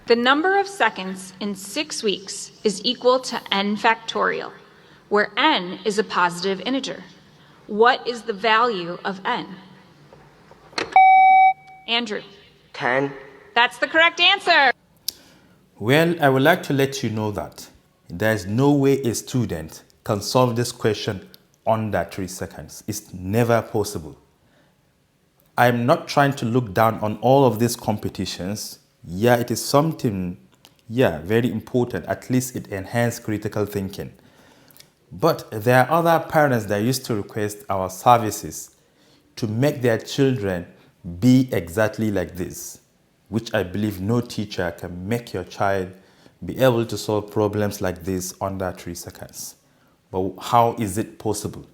The number of seconds in 6 weeks is equal to n factorial, where n is a positive integer. What is the value of n? Andrew. 10. That's the correct answer. Well, I would like to let you know that there is no way a student can solve this question under 3 seconds. It's never possible. I'm not trying to look down on all of these competitions. Yeah, it is something, very important. At least it enhances critical thinking. But there are other parents that used to request our services to make their children be exactly like this, which I believe no teacher can make your child be able to solve problems like this under 3 seconds. But how is it possible?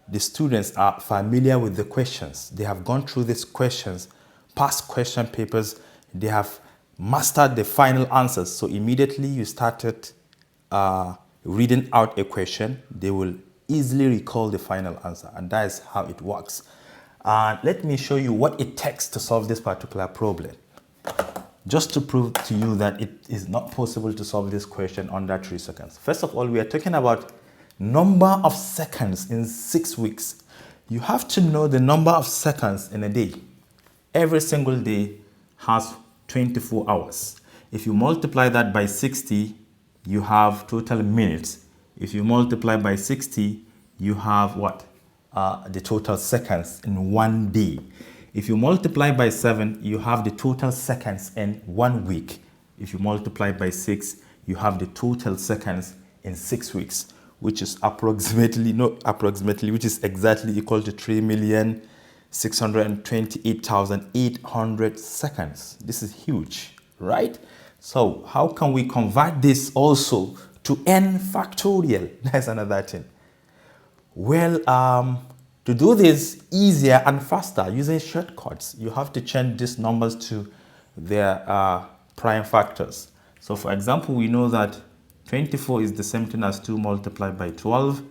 The students are familiar with the questions. They have gone through these questions, past question papers. They have mastered the final answers. So immediately you started reading out a question, they will easily recall the final answer. And that is how it works. Let me show you what it takes to solve this particular problem. Just to prove to you that it is not possible to solve this question under 3 seconds. First of all, we are talking about number of seconds in 6 weeks. You have to know the number of seconds in a day. Every single day has 24 hours. If you multiply that by 60, you have total minutes. If you multiply by 60, you have what? The total seconds in 1 day. If you multiply by 7, you have the total seconds in 1 week. If you multiply by 6, you have the total seconds in 6 weeks, which is which is exactly equal to 3,628,800 seconds. This is huge, right? So how can we convert this also to n factorial? That's another thing. Well, to do this easier and faster using shortcuts, you have to change these numbers to their prime factors. So for example, we know that 24 is the same thing as 2 multiplied by 12.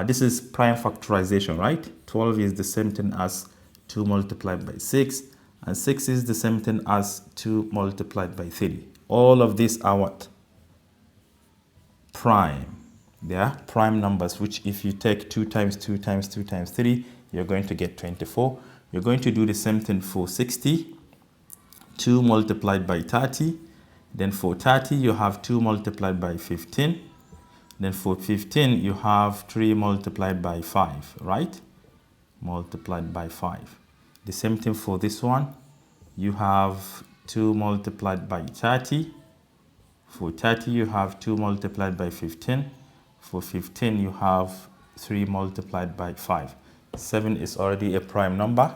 This is prime factorization, right? 12 is the same thing as 2 multiplied by 6. And 6 is the same thing as 2 multiplied by 3. All of these are what? Prime. They are prime numbers, which if you take 2 times 2 times 2 times 3, you're going to get 24. You're going to do the same thing for 60. 2 multiplied by 30. Then for 30, you have 2 multiplied by 15. Then for 15, you have 3 multiplied by 5, right? Multiplied by 5. The same thing for this one. You have 2 multiplied by 30. For 30, you have 2 multiplied by 15. For 15, you have 3 multiplied by 5. 7 is already a prime number.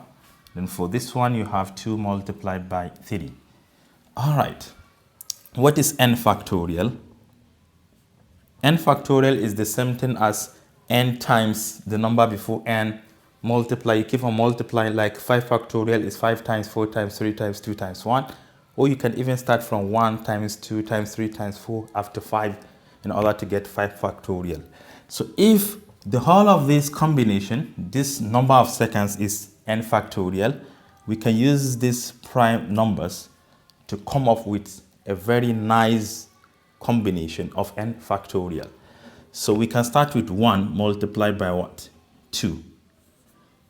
Then for this one, you have 2 multiplied by 3. All right. What is n factorial? N factorial is the same thing as n times the number before n multiply. You keep on multiplying, like 5 factorial is 5 times 4 times 3 times 2 times 1. Or you can even start from 1 times 2 times 3 times 4 after 5 in order to get 5 factorial. So if the whole of this combination, this number of seconds is n factorial, we can use these prime numbers to come up with a very nice combination of n factorial. So we can start with 1 multiplied by what? 2.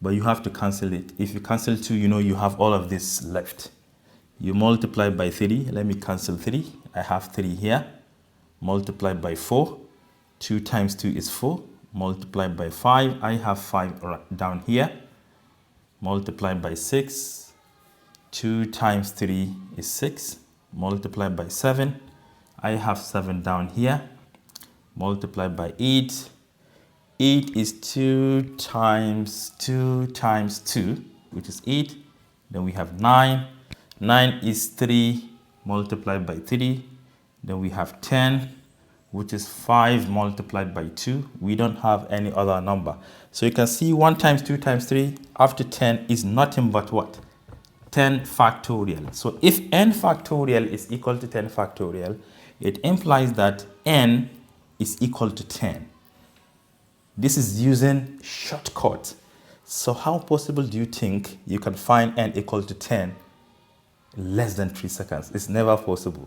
But you have to cancel it. If you cancel 2, you know you have all of this left. You multiply by 3. Let me cancel 3. I have 3 here. Multiplied by 4. 2 times 2 is 4. Multiplied by 5. I have 5 down here. Multiplied by 6. 2 times 3 is 6. Multiplied by 7. I have 7 down here. Multiplied by 8. 8 is 2 times 2 times 2, which is 8. Then we have 9. 9 is 3 multiplied by 3. Then we have 10, which is 5 multiplied by 2. We don't have any other number. So you can see 1 times 2 times 3 after 10 is nothing but what? 10 factorial. So if n factorial is equal to 10 factorial, it implies that n is equal to 10. This is using shortcut. So how possible do you think you can find n equal to 10 in less than 3 seconds? It's never possible.